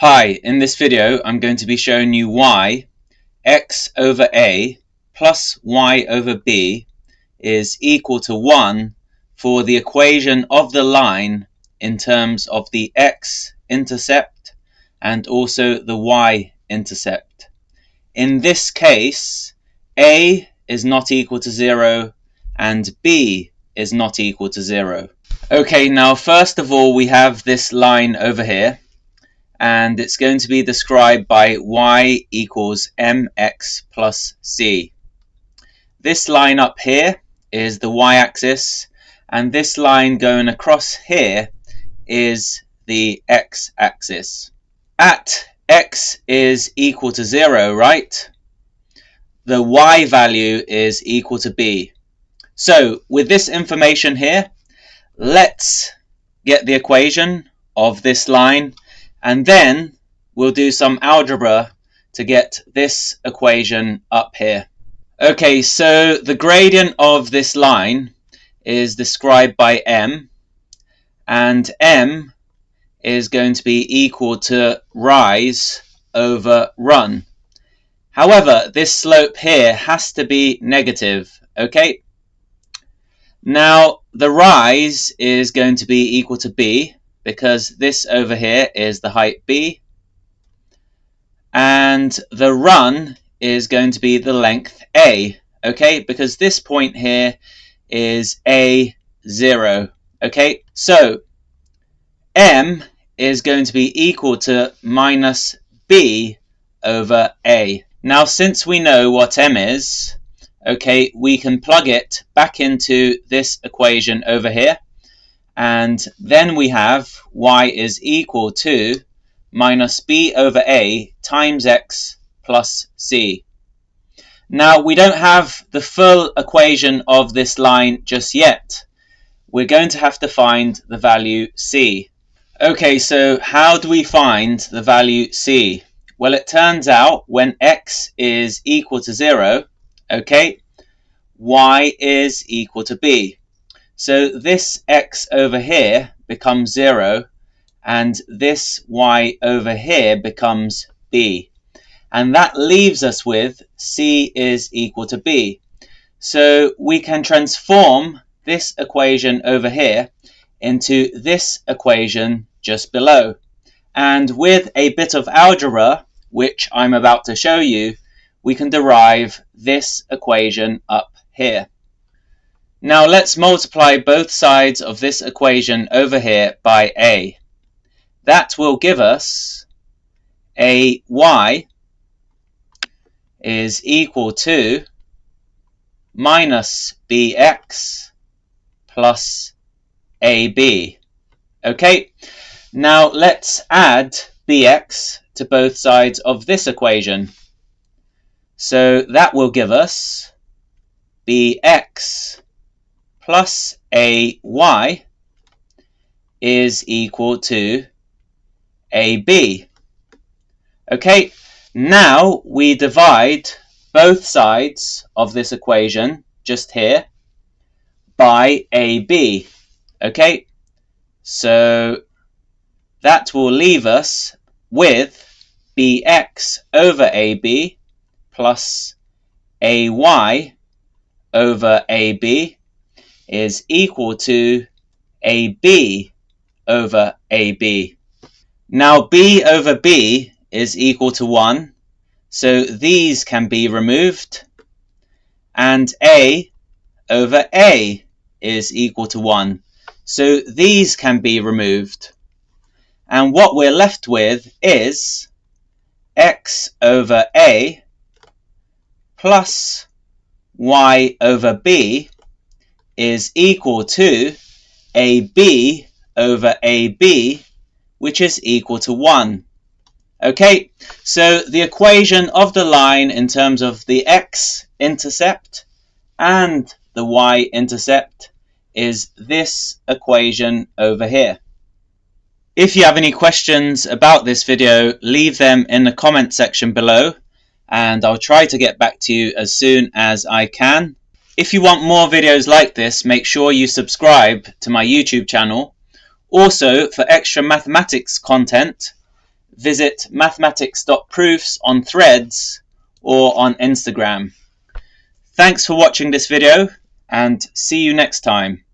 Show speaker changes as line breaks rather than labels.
Hi, in this video I'm going to be showing you why x over a plus y over b is equal to 1 for the equation of the line in terms of the x-intercept and also the y-intercept. In this case, a is not equal to 0 and b is not equal to 0. Okay, now first of all we have this line over here, and it's going to be described by y equals mx plus c. This line up here is the y-axis, and this line going across here is the x-axis. At x is equal to 0, right? The y value is equal to b. So with this information here, let's get the equation of this line, and then we'll do some algebra to get this equation up here. Okay, so the gradient of this line is described by m, and m is going to be equal to rise over run. However, this slope here has to be negative, okay? Now, the rise is going to be equal to b, because this over here is the height b, and the run is going to be the length a, okay, because this point here is a0, okay. So m is going to be equal to minus b over a. Now, since we know what m is, okay, we can plug it back into this equation over here, and then we have y is equal to minus b over a times x plus c. Now, we don't have the full equation of this line just yet. We're going to have to find the value c. Okay, so how do we find the value c? Well, it turns out when x is equal to 0, okay, y is equal to b. So this x over here becomes 0, and this y over here becomes b. And that leaves us with c is equal to b. So we can transform this equation over here into this equation just below. And with a bit of algebra, which I'm about to show you, we can derive this equation up here. Now let's multiply both sides of this equation over here by a. That will give us a y is equal to minus bx plus ab. Okay, now let's add bx to both sides of this equation. So that will give us bx plus ay is equal to ab. Okay, now we divide both sides of this equation just here by ab. Okay, so that will leave us with bx over ab plus ay over ab is equal to ab over ab. Now b over b is equal to 1, so these can be removed, and a over a is equal to 1, so these can be removed. And what we're left with is x over a plus y over b is equal to ab over ab, which is equal to 1. Okay, so the equation of the line in terms of the x-intercept and the y-intercept is this equation over here. If you have any questions about this video, leave them in the comment section below, and I'll try to get back to you as soon as I can. If you want more videos like this, make sure you subscribe to my YouTube channel. Also, for extra mathematics content, visit mathematics.proofs on Threads or on Instagram. Thanks for watching this video, and see you next time.